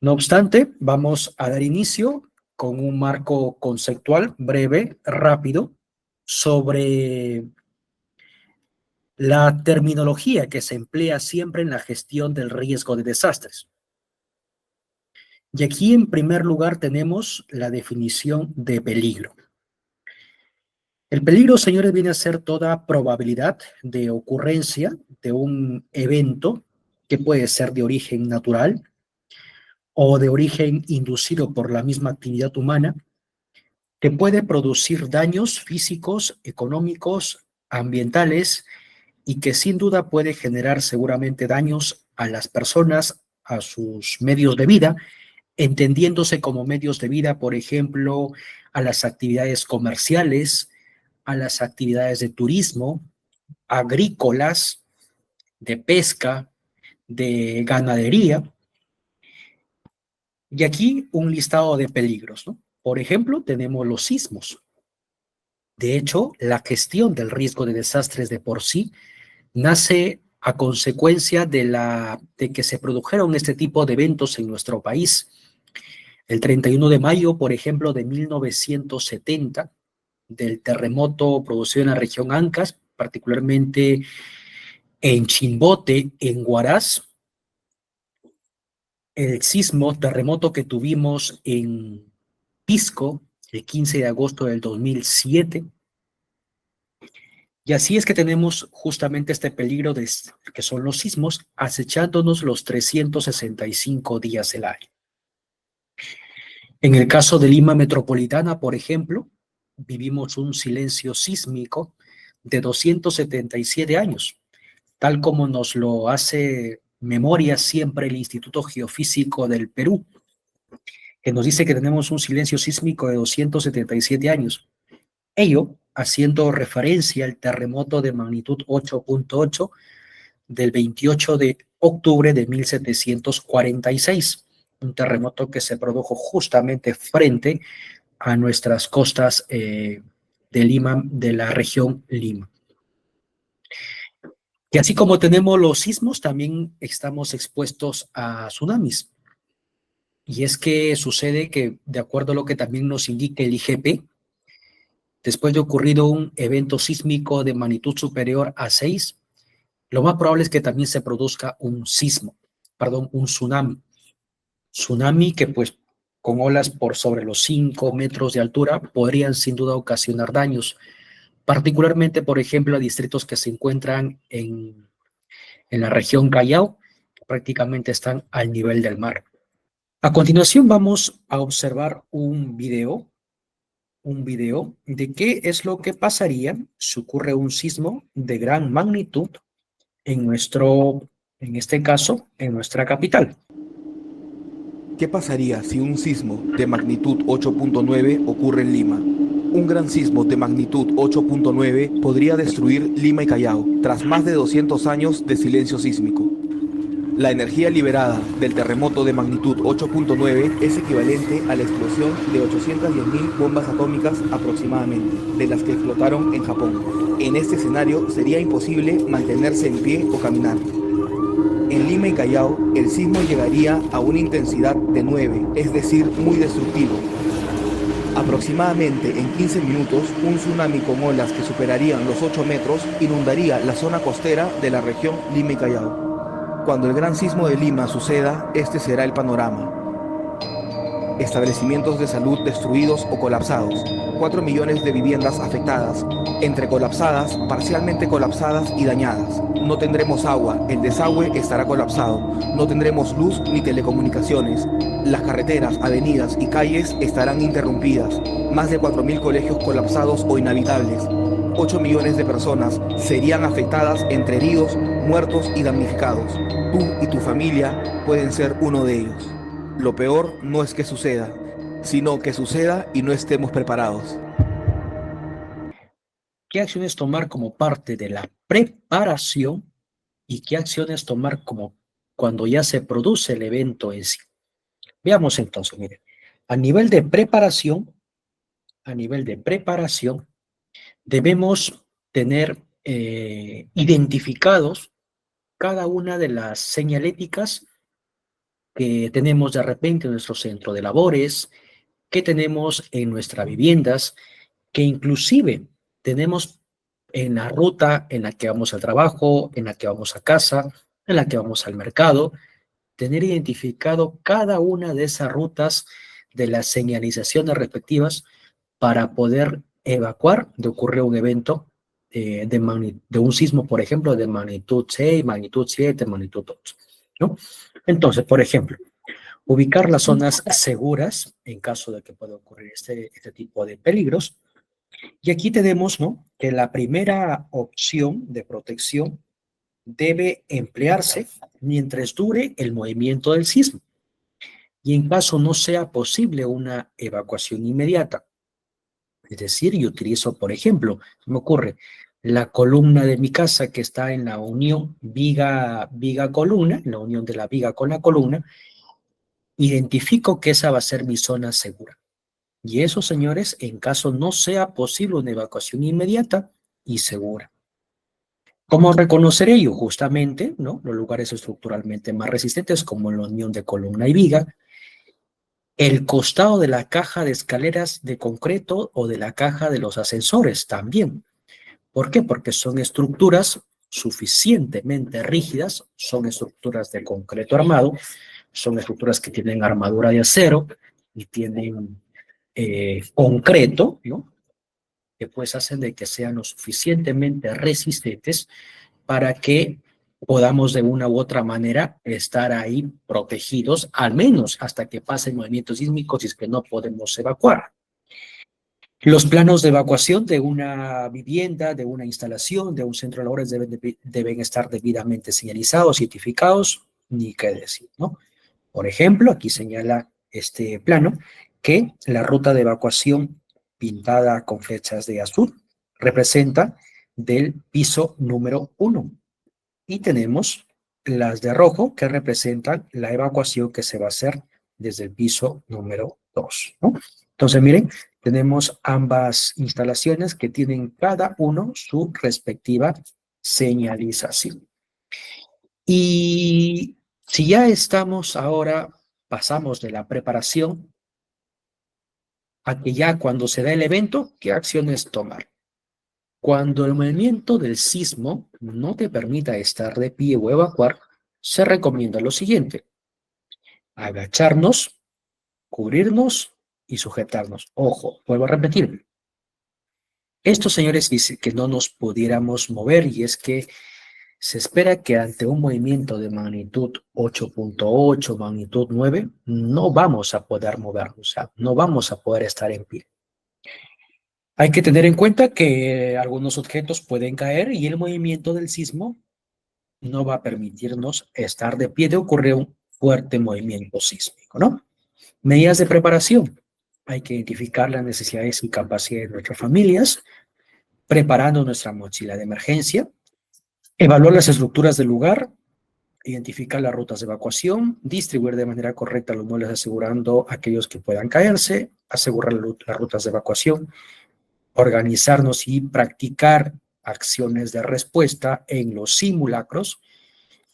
No obstante, vamos a dar inicio con un marco conceptual breve, rápido, sobre la terminología que se emplea siempre en la gestión del riesgo de desastres. Y aquí, en primer lugar, tenemos la definición de peligro. El peligro, señores, viene a ser toda probabilidad de ocurrencia de un evento que puede ser de origen natural o de origen inducido por la misma actividad humana, que puede producir daños físicos, económicos, ambientales y que sin duda puede generar seguramente daños a las personas, a sus medios de vida, entendiéndose como medios de vida, por ejemplo, a las actividades comerciales, a las actividades de turismo, agrícolas, de pesca, de ganadería. Y aquí un listado de peligros, ¿no? Por ejemplo, tenemos los sismos. De hecho, la gestión del riesgo de desastres de por sí nace a consecuencia de que se produjeron este tipo de eventos en nuestro país. El 31 de mayo, por ejemplo, de 1970, del terremoto producido en la región Ancash, particularmente en Chimbote, en Huaraz, el terremoto que tuvimos en Pisco el 15 de agosto del 2007. Y así es que tenemos justamente este peligro que son los sismos acechándonos los 365 días del año. En el caso de Lima Metropolitana, por ejemplo, vivimos un silencio sísmico de 277 años, tal como nos lo hace memoria siempre el Instituto Geofísico del Perú, que nos dice que tenemos un silencio sísmico de 277 años. Ello haciendo referencia al terremoto de magnitud 8.8 del 28 de octubre de 1746, un terremoto que se produjo justamente frente a nuestras costas de Lima, de la región Lima. Y así como tenemos los sismos, también estamos expuestos a tsunamis. Y es que sucede que, de acuerdo a lo que también nos indica el IGP, después de ocurrido un evento sísmico de magnitud superior a 6, lo más probable es que también se produzca un tsunami. Tsunami que pues con olas por sobre los 5 metros de altura podrían sin duda ocasionar daños, particularmente, por ejemplo, a distritos que se encuentran en la región Callao, que prácticamente están al nivel del mar. A continuación vamos a observar un video de qué es lo que pasaría si ocurre un sismo de gran magnitud en este caso, en nuestra capital. ¿Qué pasaría si un sismo de magnitud 8.9 ocurre en Lima? Un gran sismo de magnitud 8.9 podría destruir Lima y Callao tras más de 200 años de silencio sísmico. La energía liberada del terremoto de magnitud 8.9 es equivalente a la explosión de 810.000 bombas atómicas aproximadamente, de las que explotaron en Japón. En este escenario sería imposible mantenerse en pie o caminar. En Lima y Callao, el sismo llegaría a una intensidad de 9, es decir, muy destructivo. Aproximadamente en 15 minutos, un tsunami con olas que superarían los 8 metros inundaría la zona costera de la región Lima y Callao. Cuando el gran sismo de Lima suceda, este será el panorama. Establecimientos de salud destruidos o colapsados, 4 millones de viviendas afectadas, entre colapsadas, parcialmente colapsadas y dañadas. No tendremos agua, el desagüe estará colapsado, no tendremos luz ni telecomunicaciones. Las carreteras, avenidas y calles estarán interrumpidas, más de 4.000 colegios colapsados o inhabitables. 8 millones de personas serían afectadas entre heridos, muertos y damnificados. Tú y tu familia pueden ser uno de ellos. Lo peor no es que suceda, sino que suceda y no estemos preparados. ¿Qué acciones tomar como parte de la preparación y qué acciones tomar como cuando ya se produce el evento en sí? Veamos entonces, miren, a nivel de preparación, a nivel de preparación, debemos tener identificados cada una de las señaléticas que tenemos de repente en nuestro centro de labores, que tenemos en nuestras viviendas, que inclusive tenemos en la ruta en la que vamos al trabajo, en la que vamos a casa, en la que vamos al mercado, tener identificado cada una de esas rutas de las señalizaciones respectivas para poder evacuar de ocurrir un evento de un sismo, por ejemplo, de magnitud 6, magnitud 7, magnitud 8, ¿no? Entonces, por ejemplo, ubicar las zonas seguras en caso de que pueda ocurrir este tipo de peligros. Y aquí tenemos, ¿no?, que la primera opción de protección debe emplearse mientras dure el movimiento del sismo. Y en caso no sea posible una evacuación inmediata, es decir, yo utilizo, por ejemplo, me ocurre la columna de mi casa que está en la unión viga-columna, en la unión de la viga con la columna, identifico que esa va a ser mi zona segura. Y eso, señores, en caso no sea posible una evacuación inmediata y segura. ¿Cómo reconocer ello? Justamente, ¿no?, los lugares estructuralmente más resistentes, como la unión de columna y viga, el costado de la caja de escaleras de concreto o de la caja de los ascensores también. ¿Por qué? Porque son estructuras suficientemente rígidas, son estructuras de concreto armado, son estructuras que tienen armadura de acero y tienen concreto, ¿no?, que pues hacen de que sean lo suficientemente resistentes para que podamos de una u otra manera estar ahí protegidos, al menos hasta que pasen movimientos sísmicos y es que no podemos evacuar. Los planos de evacuación de una vivienda, de una instalación, de un centro de labores deben estar debidamente señalizados, identificados, ni qué decir, ¿no? Por ejemplo, aquí señala este plano que la ruta de evacuación pintada con flechas de azul representa del piso número 1 y tenemos las de rojo que representan la evacuación que se va a hacer desde el piso número 2, ¿no? Entonces, miren, tenemos ambas instalaciones que tienen cada uno su respectiva señalización. Y si ya estamos ahora, pasamos de la preparación a que ya cuando se da el evento, ¿qué acciones tomar? Cuando el movimiento del sismo no te permita estar de pie o evacuar, se recomienda lo siguiente: agacharnos, cubrirnos y sujetarnos. Ojo, vuelvo a repetir. Estos señores dicen que no nos pudiéramos mover y es que se espera que ante un movimiento de magnitud 8.8, magnitud 9, no vamos a poder movernos, o sea, no vamos a poder estar en pie. Hay que tener en cuenta que algunos objetos pueden caer y el movimiento del sismo no va a permitirnos estar de pie de ocurrir un fuerte movimiento sísmico, ¿no? Medidas de preparación. Hay que identificar las necesidades y capacidades de nuestras familias, preparando nuestra mochila de emergencia, evaluar las estructuras del lugar, identificar las rutas de evacuación, distribuir de manera correcta los muebles asegurando aquellos que puedan caerse, asegurar las rutas de evacuación, organizarnos y practicar acciones de respuesta en los simulacros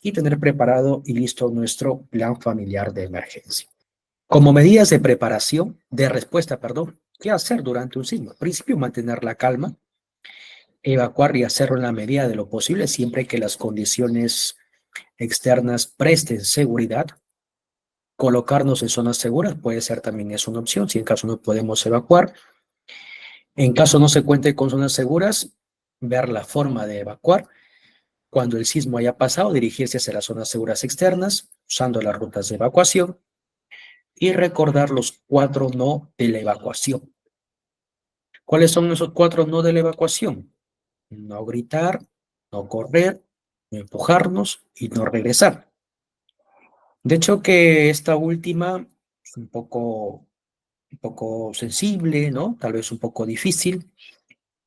y tener preparado y listo nuestro plan familiar de emergencia. Como medidas de preparación, de respuesta, perdón, ¿qué hacer durante un sismo? En principio, mantener la calma, evacuar y hacerlo en la medida de lo posible, siempre que las condiciones externas presten seguridad. Colocarnos en zonas seguras puede ser también es una opción, si en caso no podemos evacuar. En caso no se cuente con zonas seguras, ver la forma de evacuar. Cuando el sismo haya pasado, dirigirse hacia las zonas seguras externas, usando las rutas de evacuación y recordar los 4 no de la evacuación. ¿Cuáles son esos 4 no de la evacuación? No gritar, no correr, no empujarnos y no regresar. De hecho que esta última es un poco sensible, ¿no? Tal vez un poco difícil,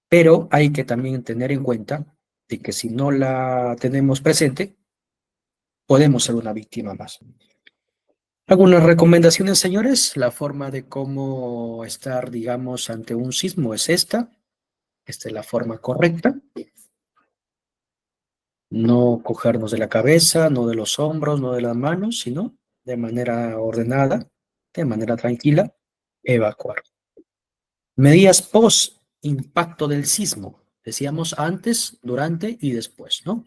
pero hay que también tener en cuenta de que si no la tenemos presente, podemos ser una víctima más. Algunas recomendaciones, señores. La forma de cómo estar, digamos, ante un sismo es esta. Esta es la forma correcta. No cogernos de la cabeza, no de los hombros, no de las manos, sino de manera ordenada, de manera tranquila, evacuar. Medidas post impacto del sismo. Decíamos antes, durante y después, ¿no?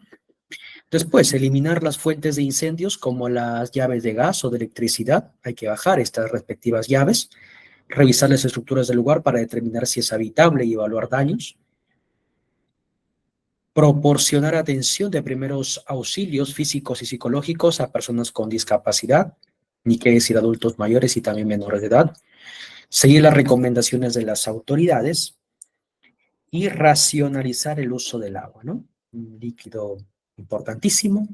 Después, eliminar las fuentes de incendios como las llaves de gas o de electricidad. Hay que bajar estas respectivas llaves. Revisar las estructuras del lugar para determinar si es habitable y evaluar daños. Proporcionar atención de primeros auxilios físicos y psicológicos a personas con discapacidad, ni qué decir adultos mayores y también menores de edad. Seguir las recomendaciones de las autoridades y racionalizar el uso del agua, ¿no? Un líquido importantísimo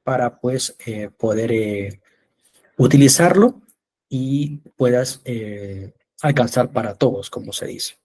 para pues poder utilizarlo y puedas alcanzar para todos, como se dice.